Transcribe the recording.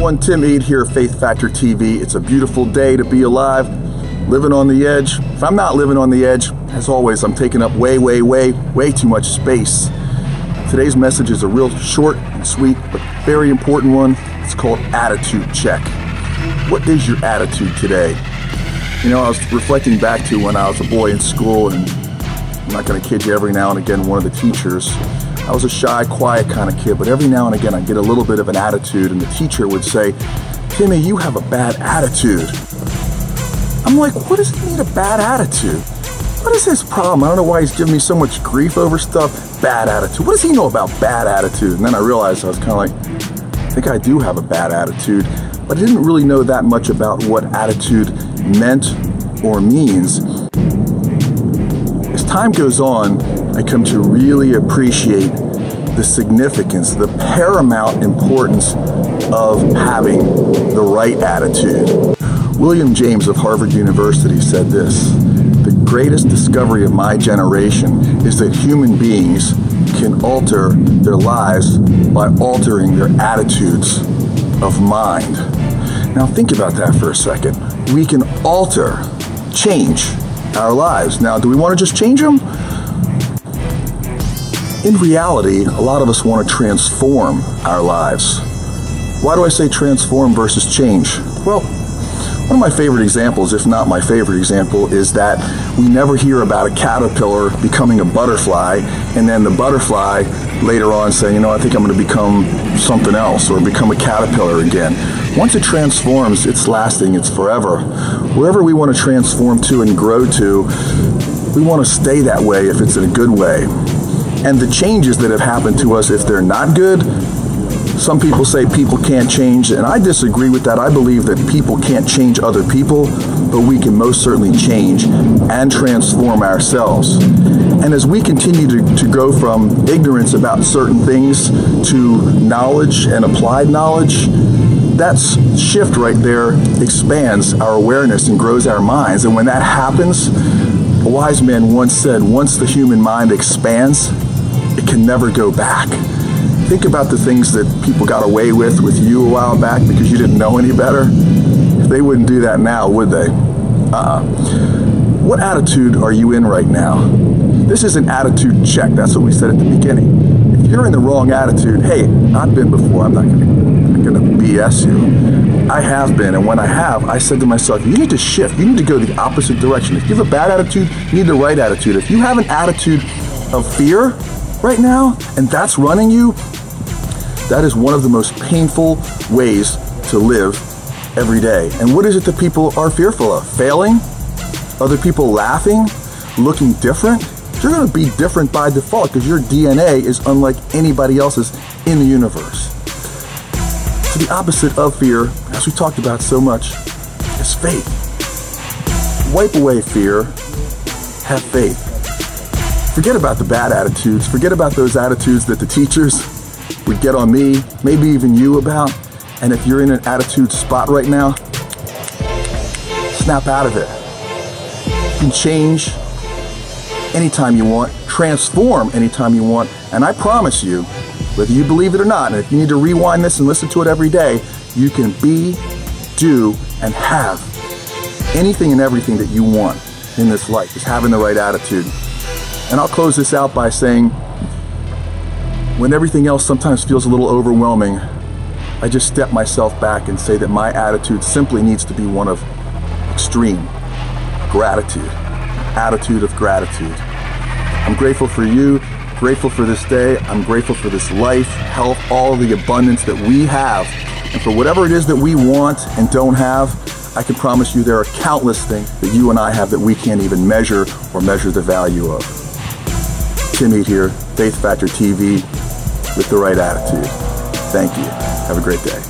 everyone, Tim Eade here, Faith Factor TV. It's a beautiful day to be alive, living on the edge. If I'm not living on the edge, as always, I'm taking up way too much space. Today's message is a real short and sweet, but very important one. It's called Attitude Check. What is your attitude today? You know, I was reflecting back to when I was a boy in school, and I'm not going to kid you, every now and again, one of the teachers, I was a shy, quiet kind of kid, but every now and again I'd get a little bit of an attitude, and the teacher would say, "Timmy, you have a bad attitude." I'm like, what does he mean a bad attitude? What is his problem? I don't know why he's giving me so much grief over stuff. Bad attitude. What does he know about bad attitude? And then I realized I was kind of like, I think I do have a bad attitude, but I didn't really know that much about what attitude meant or means. As time goes on, I come to really appreciate the significance, the paramount importance of having the right attitude. William James of Harvard University said this: "The greatest discovery of my generation is that human beings can alter their lives by altering their attitudes of mind." Now think about that for a second. We can alter, change our lives. Now, do we want to just change them? In reality, a lot of us want to transform our lives. Why do I say transform versus change? Well, one of my favorite examples, if not my favorite example, is that we never hear about a caterpillar becoming a butterfly, and then the butterfly later on saying, you know, I think I'm going to become something else or become a caterpillar again. Once it transforms, it's lasting, it's forever. Wherever we want to transform to and grow to, we want to stay that way if it's in a good way. And the changes that have happened to us, if they're not good, some people say people can't change, and I disagree with that. I believe that people can't change other people, but we can most certainly change and transform ourselves. And as we continue to go from ignorance about certain things to knowledge and applied knowledge, that shift right there expands our awareness and grows our minds. And when that happens, a wise man once said, once the human mind expands, it can never go back. Think about the things that people got away with you a while back because you didn't know any better. They wouldn't do that now, would they? What attitude are you in right now? This is an attitude check. That's what we said at the beginning. If you're in the wrong attitude, hey, I've been before. I'm not going to BS you. I have been, and when I have, I said to myself, you need to shift. You need to go the opposite direction. If you have a bad attitude, you need the right attitude. If you have an attitude of fear right now, and that's running you, that is one of the most painful ways to live every day. And what is it that people are fearful of? Failing? Other people laughing? Looking different? You're going to be different by default because your DNA is unlike anybody else's in the universe. So the opposite of fear, as we talked about so much, is faith. Wipe away fear, have faith. Forget about the bad attitudes. Forget about those attitudes that the teachers would get on me, maybe even you about. And if you're in an attitude spot right now, snap out of it. You can change anytime you want, transform anytime you want, and I promise you, whether you believe it or not, and if you need to rewind this and listen to it every day, you can be, do, and have anything and everything that you want in this life, just having the right attitude. And I'll close this out by saying, when everything else sometimes feels a little overwhelming, I just step myself back and say that my attitude simply needs to be one of extreme gratitude, attitude of gratitude. I'm grateful for you, grateful for this day. I'm grateful for this life, health, all the abundance that we have. And for whatever it is that we want and don't have, I can promise you there are countless things that you and I have that we can't even measure or measure the value of. Tim Eade here, Faith Factor TV, with the right attitude. Thank you. Have a great day.